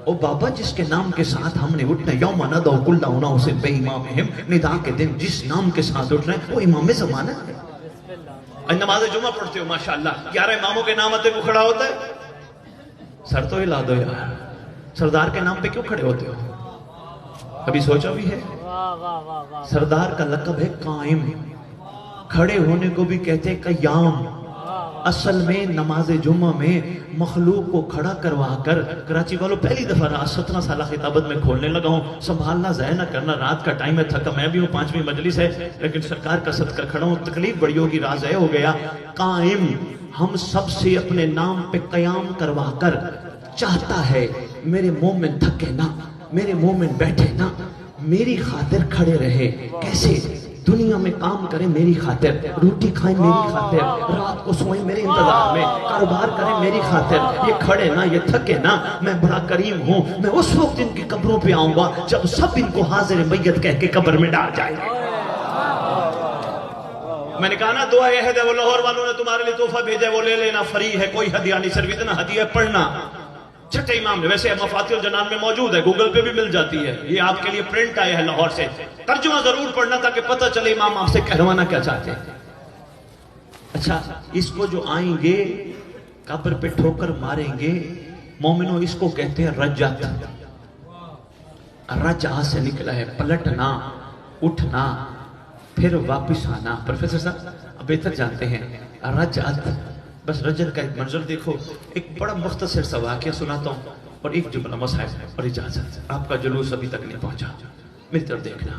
او بابا جس کے نام کے ساتھ ہم نے اٹھنا، یوم ندعو کل اناس بامامہم، ندا کے دن جس نام کے ساتھ اٹھنا ہے وہ امام زمانہ ہے۔ نماز جمعہ پڑھتے ہو ماشاءاللہ، 11 اماموں کے نام آتے کو کھڑا ہوتا ہے، سر تو ہلا دو یار، سردار کے نام پہ کیوں کھڑے ہوتے ہو؟ کبھی سوچا بھی ہے؟ سردار کا لقب ہے قائم، کھڑے ہونے کو بھی کہتے ہیں قیام۔ اصل میں نماز جمعہ میں مخلوق کو کھڑا کروا کر، کراچی والوں پہلی دفعہ رات 17 سالہ خطابت میں کھولنے لگا ہوں، سنبھالنا ضائع نہ کرنا، رات کا ٹائم ہے، تھکا میں بھی ہوں، 5ویں مجلس ہے، لیکن سرکار کا صدقہ کھڑا ہوں، تکلیف بڑی ہوگی، راز ضائع ہو گیا۔ قائم ہم سب سے اپنے نام پہ قیام کروا کر چاہتا ہے میرے مومن تھکے نہ، میرے مومن بیٹھے نہ، میری خاطر کھڑے رہے۔ کیسے؟ دنیا میں کام کریں میری خاطر، روٹی کھائیں میری خاطر، رات کو سوئیں میرے انتظار میں، کاروبار کریں میری خاطر، یہ کھڑے نہ، یہ تھکے نہ۔ میں بڑا کریم ہوں، میں اس وقت ان کی قبروں پہ آؤں گا جب سب ان کو حاضر میت کہہ کے قبر میں ڈال جائیں گے۔ میں نے کہا نا دعا عہد ہے، وہ لاہور والوں نے تمہارے لیے تحفہ بھیجا ہے، وہ لے لینا، فری ہے، کوئی ہدیہ نہیں، صرف اتنا ہدیہ پڑھنا۔ چھٹے امام نے، ویسے مفاتیح الجنان میں موجود ہے، گوگل پہ بھی مل جاتی ہے، یہ آپ کے لیے پرنٹ آیا ہے لاہور سے، ترجمہ ضرور پڑھنا تاکہ پتہ چلے امام آپ سے کہلوانا کیا چاہتے ہیں۔ اچھا، اس کو جو آئیں گے قبر پہ ٹھوکر ماریں گے مومنوں، اس کو کہتے ہیں رجعت۔ رجعہ سے نکلا ہے پلٹنا، اٹھنا، پھر واپس آنا۔ پروفیسر صاحب بہتر جانتے ہیں رجعت، بس رجعت کا ایک منظر دیکھو۔ ایک بڑا مختصر سا واقعہ سناتا ہوں اور ایک جملہ مصاحب اور اجازت، آپ کا جلوس ابھی تک نہیں پہنچا، میری طرف دیکھنا۔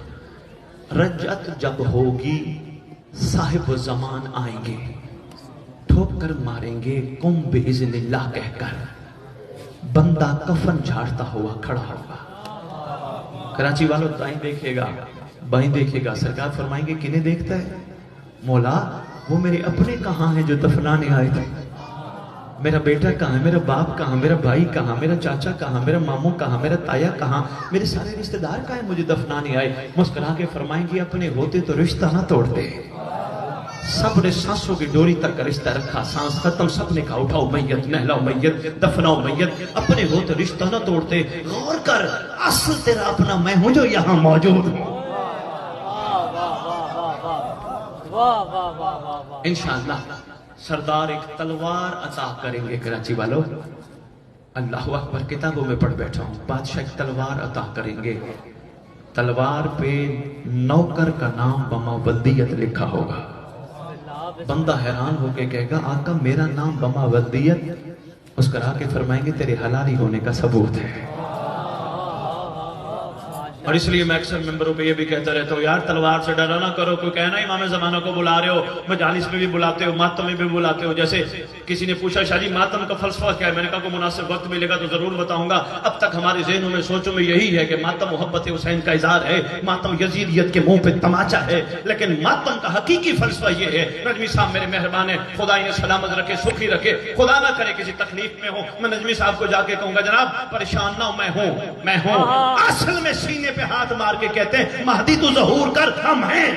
رجعت جب ہوگی صاحب زمان آئیں گے، ٹھوک کر ماریں گے قم باذن اللہ کہہ کر، بندہ کفن جھاڑتا ہوا کھڑا ہوگا۔ کراچی والوں دائیں دیکھے گا، بائیں دیکھے گا، سرکار فرمائیں گے کنہیں دیکھتا ہے؟ مولا وہ میرے اپنے کہاں ہیں جو دفنانے آئے تھے؟ میرا بیٹا کہاں ہے، میرا باپ کہاں، میرا بھائی کہاں، میرا چاچا کہاں، میرا ماموں کہاں، میرا تایا کہاں، میرے سارے رشتہ دار کہاں ہیں مجھے دفنانے آئے؟ مسکرا کے فرمائیں گے اپنے ہوتے تو رشتہ نہ توڑتے۔ سب نے سانسوں کی ڈوری تک کا رشتہ رکھا، سانس ختم سب نے کہا اٹھاؤ میت، نہلاؤ میت، دفناؤ میت، اپنے ہو تو رشتہ نہ توڑتے۔ غور کر، اصل تیرا اپنا میں ہوں جو یہاں موجود ہوں۔ انشاءاللہ سردار ایک تلوار عطا کریں گے کراچی والوں، اللہ اکبر، کتابوں میں پڑھ بیٹھا ہوں، بادشاہ ایک تلوار عطا کریں گے، تلوار پہ نوکر کا نام بماودیت لکھا ہوگا۔ بندہ حیران ہو کے کہے گا آقا میرا نام بماودیت؟ اس کرا کے فرمائیں گے تیرے حلالی ہونے کا ثبوت ہے۔ اور اس لیے میں اکثر ممبروں پہ یہ بھی کہتا رہتا ہوں، یار تلوار سے ڈرا نہ کرو، کوئی کہنا امام زمانہ کو بلا رہے ہو، مجالس میں بھی بلاتے ہو، ماتم میں بھی بلاتے ہو۔ جیسے کسی نے پوچھا شاہ جی ماتم کا فلسفہ کیا ہے؟ میں نے کہا کوئی مناسب وقت ملے گا تو ضرور بتاؤں گا۔ اب تک ہمارے ذہنوں میں سوچوں میں یہی ہے کہ ماتم محبت حسین کا اظہار ہے، ماتم یزیدیت کے منہ پہ تماچا ہے، لیکن ماتم کا حقیقی فلسفہ یہ ہے۔ نجمی صاحب میرے مہربان ہیں، خدا انہیں سلامت رکھے، سکھی رکھے، خدا نہ کرے کسی تکلیف میں ہو، میں نجمی صاحب کو جا کے کہوں گا جناب پریشان نہ ہو، میں ہوں۔ اصل میں سینے پہ ہاتھ مار کے کہتے ہیں مہدی تو ظہور کر، ہم ہیں۔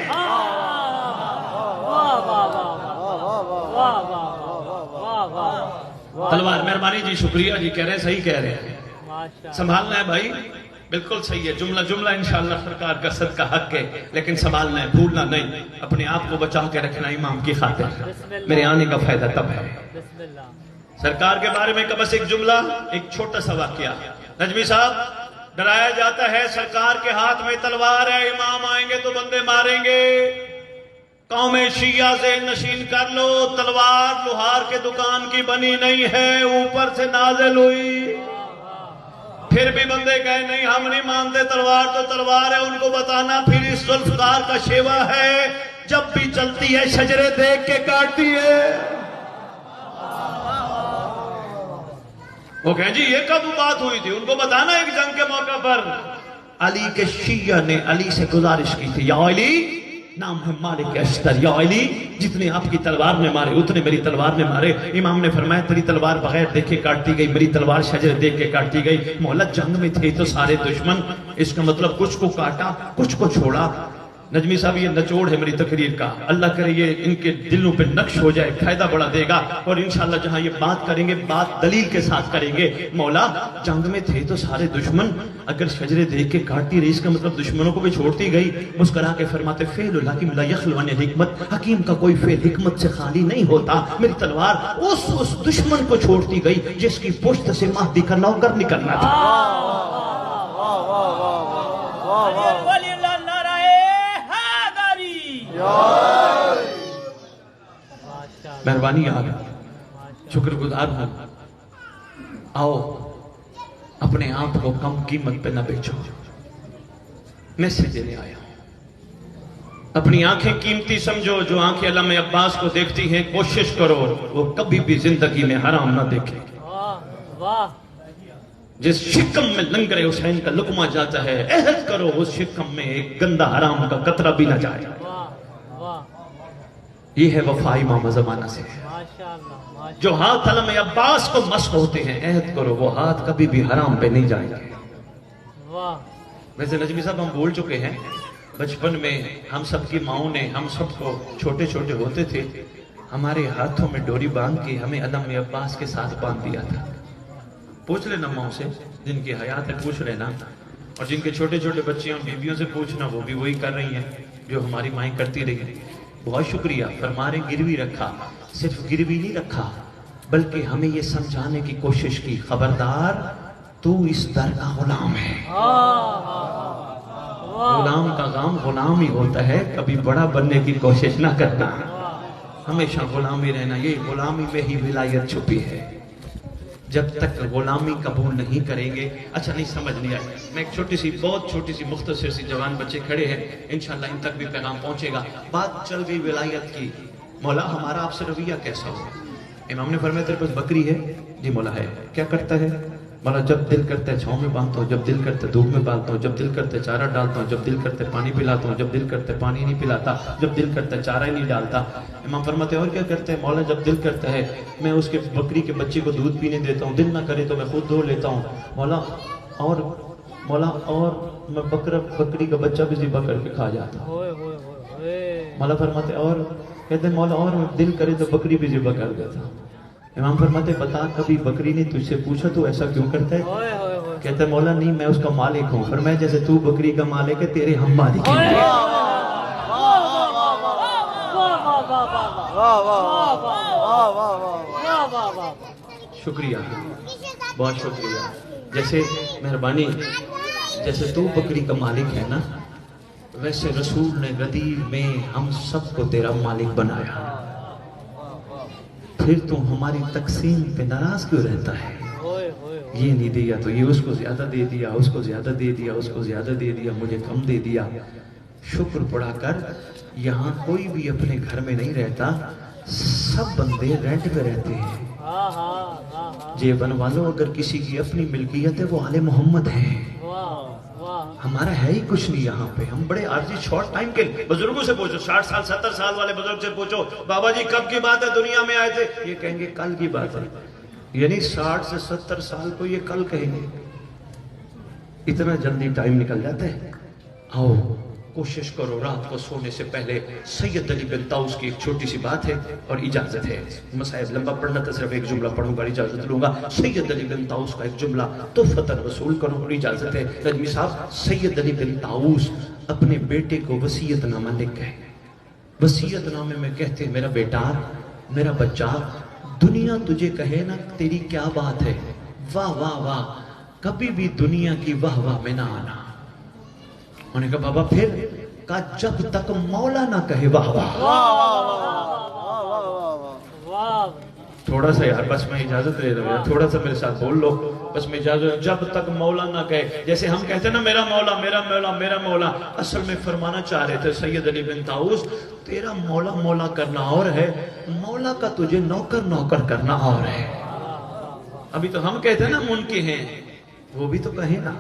تلوار مہربانی جی، شکریہ جی، کہہ رہے ہیں صحیح کہہ رہے ہیں، سنبھالنا ہے بھائی، بالکل صحیح ہے، جملہ انشاءاللہ سرکار کا صدقہ حق ہے، لیکن سنبھالنا ہے، بھولنا نہیں، اپنے آپ کو بچا کے رکھنا امام کی خاطر، میرے آنے کا فائدہ تب ہے۔ سرکار کے بارے میں کم از ایک جملہ، ایک چھوٹا سا واقعہ۔ نجمی صاحب ڈرایا جاتا ہے سرکار کے ہاتھ میں تلوار ہے، امام آئیں گے تو بندے ماریں گے، قوم شیعہ ذہن نشین کر لو، تلوار لوہار کے دکان کی بنی نہیں ہے، اوپر سے نازل ہوئی۔ پھر بھی بندے کہے نہیں ہم نہیں مانتے، تلوار تو تلوار ہے، ان کو بتانا پھر اس ذوالفقار کا شیوا ہے، جب بھی چلتی ہے شجرے دیکھ کے کاٹتی ہے۔ وہ کہیں جی یہ کب بات ہوئی تھی؟ ان کو بتانا ایک جنگ کے موقع پر علی کے شیعہ نے علی سے گزارش کی تھی، یا علی، نام ہے مالک اشتر، یا علی جتنے آپ کی تلوار میں مارے اتنے میری تلوار میں مارے۔ امام نے فرمایا تیری تلوار بغیر دیکھے کاٹتی گئی، میری تلوار شجر دیکھ کے کاٹتی گئی۔ مولا جنگ میں تھے تو سارے دشمن، اس کا مطلب کچھ کو کاٹا کچھ کو چھوڑا۔ نجمی صاحب یہ نچوڑ ہے میری تقریر کا، اللہ کرے یہ ان کے دلوں پہ نقش ہو جائے، فائدہ بڑا دے گا، اور انشاءاللہ جہاں یہ بات کریں گے بات دلیل کے ساتھ کریں گے۔ مولا جنگ میں تھے تو سارے دشمن، اگر شجرے دیکھ کے کاٹتی رہی اس کا مطلب دشمنوں کو بھی چھوڑتی گئی۔ مسکرا کے فرماتے فعل الحکیم لا یخلو عن حکمت، حکیم کا کوئی فعل حکمت سے خالی نہیں ہوتا۔ میری تلوار اس دشمن کو چھوڑتی گئی جس کی پشت سے مہدی کا نوکر نکلنا تھا۔ مہربانی یار، شکر گزار ہوں، آؤ اپنے آپ کو کم قیمت پہ نہ بیچو، میسج دینے آیا ہوں۔ اپنی آنکھیں قیمتی سمجھو، جو آنکھیں علامہ عباس کو دیکھتی ہیں کوشش کرو وہ کبھی بھی زندگی میں حرام نہ دیکھے۔ جس شکم میں لنگر حسین کا لقمہ جاتا ہے عہد کرو اس شکم میں ایک گندہ حرام کا قطرہ بھی نہ جائے۔ یہ ہے وفا امام زمانہ سے، جو ہاتھ علامہ عباس کو مسخ ہوتے ہیں عہد کرو وہ ہاتھ کبھی بھی حرام پہ نہیں جائیں گے۔ ویسے نجمی صاحب ہم بول چکے ہیں، بچپن میں ہم سب کی ماؤں نے ہم سب کو چھوٹے چھوٹے ہوتے تھے ہمارے ہاتھوں میں ڈوری باندھ کے ہمیں علامہ عباس کے ساتھ باندھ دیا تھا۔ پوچھ لینا ماں سے جن کی حیات ہے، پوچھ لینا، اور جن کے چھوٹے چھوٹے بچے ہیں بیویوں سے پوچھنا، وہ بھی وہی کر رہی ہیں جو ہماری مائیں کرتی رہی ہیں۔ بہت شکریہ، فرما رہے گروی رکھا، صرف گروی نہیں رکھا بلکہ ہمیں یہ سمجھانے کی کوشش کی، خبردار تو اس در کا غلام ہے۔ غلام کا غام غلام ہی ہوتا ہے، کبھی بڑا بننے کی کوشش نہ کرنا، ہمیشہ غلامی رہنا، یہ غلامی میں ہی ولایت چھپی ہے۔ جب تک غلامی قبول نہیں کریں گے، اچھا نہیں سمجھ نہیں آئی، میں ایک چھوٹی سی، بہت چھوٹی سی، مختصر سی، جوان بچے کھڑے ہیں، انشاءاللہ ان تک بھی پیغام پہنچے گا۔ بات چل گئی ولایت کی، مولا ہمارا آپ سے رویہ کیسا ہو؟ امام نے فرمایا تیرے پاس بکری ہے؟ جی مولا ہے۔ کیا کرتا ہے؟ مولا جب دل کرتا ہے چھاؤں میں باندھتا ہوں، جب دل کرتا ہے دھوپ میں باندھتا ہوں، جب دل کرتا ہے چارہ ڈالتا ہوں، جب دل کرتا ہے پانی پلاتا ہوں، جب دل کرتا ہے پانی نہیں پلاتا، جب دل کرتا ہے چارہ ہی نہیں ڈالتا۔ امام فرماتے ہیں اور کیا کرتے ہیں؟ مولا جب دل کرتا ہے میں اس کے بکری کے بچے کو دودھ پینے دیتا ہوں، دل نہ کرے تو میں خود دھو لیتا ہوں مولا، اور میں بکری کا بچہ بھی ذبح کر کے کھا جاتا ہوں۔ مولا فرماتے اور کہتے ہیں مولا اور دل کرے تو بکری بھی ذبح کر دیتا ہوں۔ امام فرماتے بتا کبھی بکری نے تجھ سے پوچھا تو ایسا کیوں کرتا ہے؟ کہتا ہے مولا نہیں میں اس کا مالک ہوں، فرمایا جیسے تو بکری کا مالک ہے تیرے ہم مالک ہیں۔ شکریہ، بہت شکریہ، جیسے مہربانی، جیسے تو بکری کا مالک ہے نا، ویسے رسول نے غدیر میں ہم سب کو تیرا مالک بنایا، پھر تو ہماری تقسیم پہ ناراض کیوں رہتا ہے؟ یہ نہیں دیا تو یہ اس کو زیادہ دے دیا، اس کو زیادہ دے دیا، اس کو زیادہ دے دیا، مجھے کم دے دیا۔ شکر پڑا کر، یہاں کوئی بھی اپنے گھر میں نہیں رہتا، سب بندے رینٹ پہ رہتے ہیں۔ جے بنوا لو اگر کسی کی اپنی ملکیت ہے وہ آل محمد ہیں، ہمارا ہے ہی کچھ نہیں یہاں پہ، ہم بڑے عارضی شارٹ ٹائم کے بزرگوں سے پوچھو، 60 سال 70 سال والے بزرگ سے پوچھو بابا جی کب کی بات ہے دنیا میں آئے تھے، یہ کہیں گے کل کی بات ہے، یعنی 60 سے 70 سال کو یہ کل کہیں گے، اتنا جلدی ٹائم نکل جاتا ہے۔ آؤ کوشش کرو رات کو سونے سے پہلے سید علی بن طاؤس کی ایک چھوٹی سی بات ہے اور اجازت ہے، مصائب لمبا پڑھنا تھا، صرف ایک جملہ پڑھوں گا، اجازت لوں گا۔ سید علی بن طاؤس کا ایک جملہ تحفۃ وصول کرو اور اجازت ہے۔ رجوی صاحب، سید علی بن طاؤس اپنے بیٹے کو وصیت نامہ لکھ گئے، وصیت نامے میں کہتے ہیں میرا بیٹا، میرا بچہ، دنیا تجھے کہے نا تیری کیا بات ہے، واہ واہ واہ، کبھی بھی دنیا کی واہ واہ میں نہ آنا۔ انہوں نے کہا بابا پھر؟ کہا جب تک مولا نہ کہے واہ واہ۔ تھوڑا سا یار بس میں اجازت لے رہا ہوں، تھوڑا سا میرے ساتھ بول لو، بس میں اجازت، جب تک مولا نہ کہے، جیسے ہم کہتے ہیں نا میرا مولا میرا مولا میرا مولا، اصل میں فرمانا چاہ رہے تھے سید علی بن طاؤس تیرا مولا مولا کرنا اور ہے، مولا کا تجھے نوکر نوکر کرنا اور ہے۔ ابھی تو ہم کہتے ہیں نا منکر ہیں، وہ بھی تو کہیں نا،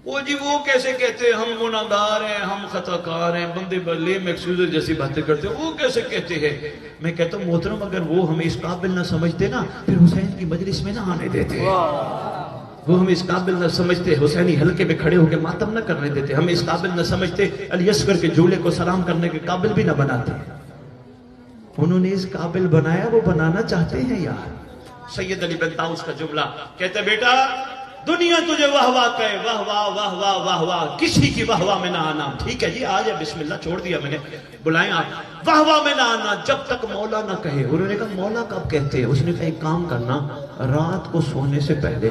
وہ جی وہ کیسے کہتے ہیں ہم گناہگار ہیں، ہم خطاکار ہیں، بندے بلے میکسوزر جیسی باتیں کرتے ہیں، وہ کیسے کہتے ہیں؟ میں کہتا ہوں محترم اگر وہ ہمیں اس قابل نہ سمجھتے نا پھر حسین کی مجلس میں نہ آنے دیتے، وہ ہمیں اس قابل نہ سمجھتے حسینی حلقے میں کھڑے ہو کے ماتم نہ کرنے دیتے، ہمیں اس قابل نہ سمجھتے علی اصغر کے جھولے کو سلام کرنے کے قابل بھی نہ بناتے، انہوں نے اس قابل بنایا، وہ بنانا چاہتے ہیں یار۔ سید علی بن طاؤس کا جملہ کہتے بیٹا دنیا تجھے واہ واہ کہے، واہ واہ واہ واہ واہ واہ، کسی کی واہ واہ میں نہ آنا، ٹھیک ہے جی آ جائے بسم اللہ، چھوڑ دیا میں نے، بلائیں آپ، واہ واہ میں نہ آنا جب تک مولا نہ کہے۔ انہوں نے کہا مولا کب کہتے ہیں؟ اس نے کہا ایک کام کرنا، رات کو سونے سے پہلے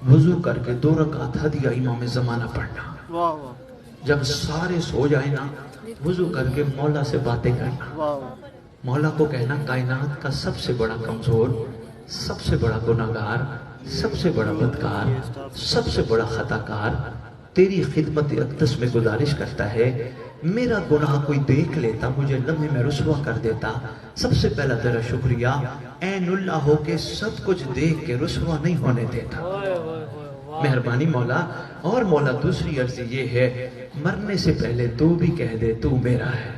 وضو کر کے 2 رکعت ہدیہ امام زمانہ پڑھنا، جب سارے سو جائیں نا وضو کر کے مولا سے باتیں کرنا، مولا کو کہنا کائنات کا سب سے بڑا کمزور، سب سے بڑا گناہگار، سب سے بڑا بدکار، سب سے بڑا خطاکار تیری خدمت اقدس میں گزارش کرتا ہے، میرا گناہ کوئی دیکھ لیتا مجھے لمحے میں رسوا کر دیتا، سب سے پہلا تیرا شکریہ عین اللہ ہو کے سب کچھ دیکھ کے رسوا نہیں ہونے دیتا، مہربانی مولا۔ اور مولا دوسری عرض یہ ہے مرنے سے پہلے تو بھی کہہ دے تو میرا ہے۔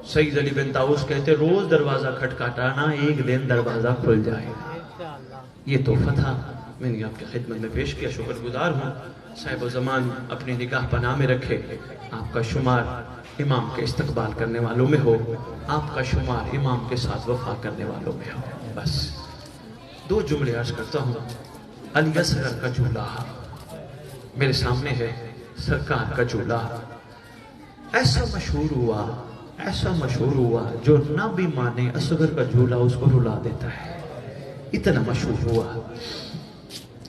سید علی بن طاؤس کہتے روز دروازہ کھٹکھٹانا، ایک دن دروازہ کھل جائے گا۔ یہ تحفہ تھا، میں نے آپ کی خدمت میں پیش کیا، شکر گزار ہوں۔ صاحب و زمان اپنی نگاہ پناہ میں رکھے، آپ کا شمار امام کے استقبال کرنے والوں میں ہو، آپ کا شمار امام کے ساتھ وفا کرنے والوں میں ہو، بس دو جملے عرض کرتا ہوں. علی اصغر کا جھولا میرے سامنے ہے، سرکار کا جھولا ایسا مشہور ہوا جو نہ بھی مانے اصغر کا جھولا اس کو رلا دیتا ہے، اتنا مشہور ہوا.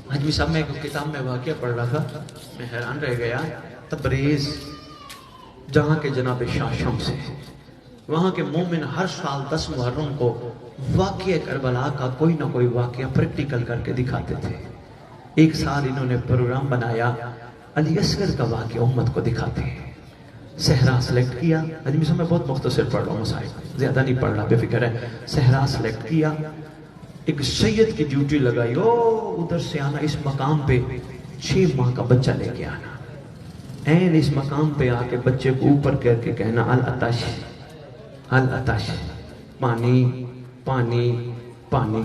حجوی صاحب میں ایک کتاب میں واقعہ پڑھ رہا تھا، میں حیران رہ گیا. تبریز جہاں کے جناب شاہ شمس ہے، وہاں کے مومن ہر سال 10 محرم کو واقعہ کربلا کا کوئی نہ کوئی واقعہ پریکٹیکل کر کے دکھاتے تھے. ایک سال انہوں نے پروگرام بنایا علی اصغر کا واقعہ امت کو دکھاتے ہیں. صحرا سلیکٹ کیا، حجوی صاحب میں بہت مختصر پڑھ رہا ہوں، مسائل زیادہ نہیں پڑھ رہا، بے فکر ہے. صحرا سلیکٹ کیا، ایک سید کی ڈیوٹی لگائی، ادھر سے آنا اس مقام پہ 6 ماہ کا بچہ لے کے آنا، این اس مقام پہ آ کے بچے کو اوپر کر کے کہنا العطش العطش، پانی پانی پانی.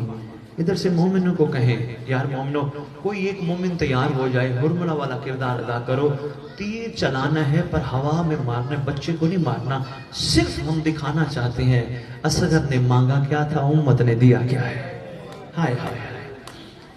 ادھر سے مومنوں کو کہیں یار مومنوں کوئی ایک مومن تیار ہو جائے، حرملہ والا کردار ادا کرو، تیر چلانا ہے پر ہوا میں مارنا ہے، بچے کو نہیں مارنا. صرف ہم دکھانا چاہتے ہیں اصغر نے مانگا کیا تھا، امت نے دیا کیا ہے. ہائے ہائے ہائے.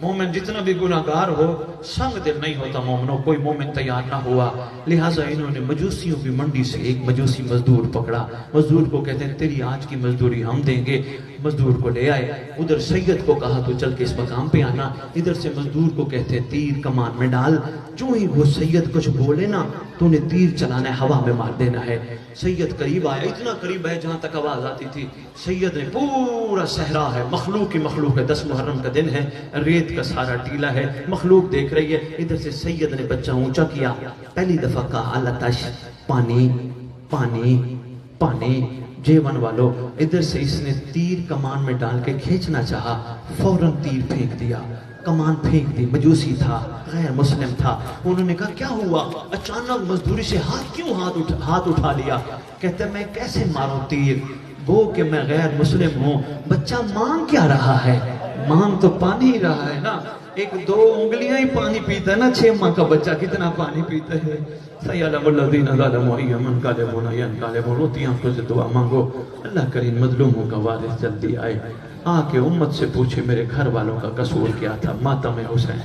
مومن جتنا بھی گناہگار ہو سنگ دل نہیں ہوتا مومنوں، کوئی مومن تیار نہ ہوا. لہٰذا انہوں نے مجوسیوں کی منڈی سے ایک مجوسی مزدور پکڑا. مزدور کو کہتے ہیں تیری آج کی مزدوری ہم دیں گے. مزدور کو لے آئے، ادھر سید کو کہا تو چل کے اس مقام پہ آنا. ادھر سے مزدور کو کہتے ہیں تیر کمان میں ڈال، جو ہی وہ سید کچھ بولے نا تو انہیں تیر چلانا ہے، ہوا میں مار دینا ہے. سید قریب آیا، اتنا قریب ہے جہاں تک آواز آتی تھی. سید نے پورا صحرا ہے، مخلوق کی مخلوق ہے، 10 محرم کا دن ہے، ریت کا سارا ٹیلا ہے، مخلوق دیکھ رہی ہے. ادھر سے سید نے بچہ اونچا کیا، پہلی دفعہ کہا العطش، پانی پانی پانی. جیون والو ادھر سے اس نے تیر کمان میں ڈال کے کھینچنا چاہا، فوراً تیر پھینک دیا، کمان پھینک دی. مجوسی تھا، غیر مسلم تھا. انہوں نے کہا کیا ہوا، اچانک مزدوری سے ہاتھ اٹھا لیا. کہتے میں کیسے ماروں تیر، گو کہ میں غیر مسلم ہوں. بچہ مانگ کیا رہا ہے، مانگ تو پانی ہی رہا ہے نا. 1-2 انگلیاں ہی پانی پیتا ہے نا، 6 ماہ کا بچہ کتنا پانی پیتا ہے. سَيَعْلَمُ الَّذِينَ ظَلَمُوا أَيَّ مُنقَلِبٍ يَنقَلِبُونَ. روتی آنکھوں سے دعا مانگو، اللہ کریم مظلوموں کا وارث جلدی آئے، آ کے امت سے پوچھے میرے گھر والوں کا قصور کیا تھا. ماتم حسین.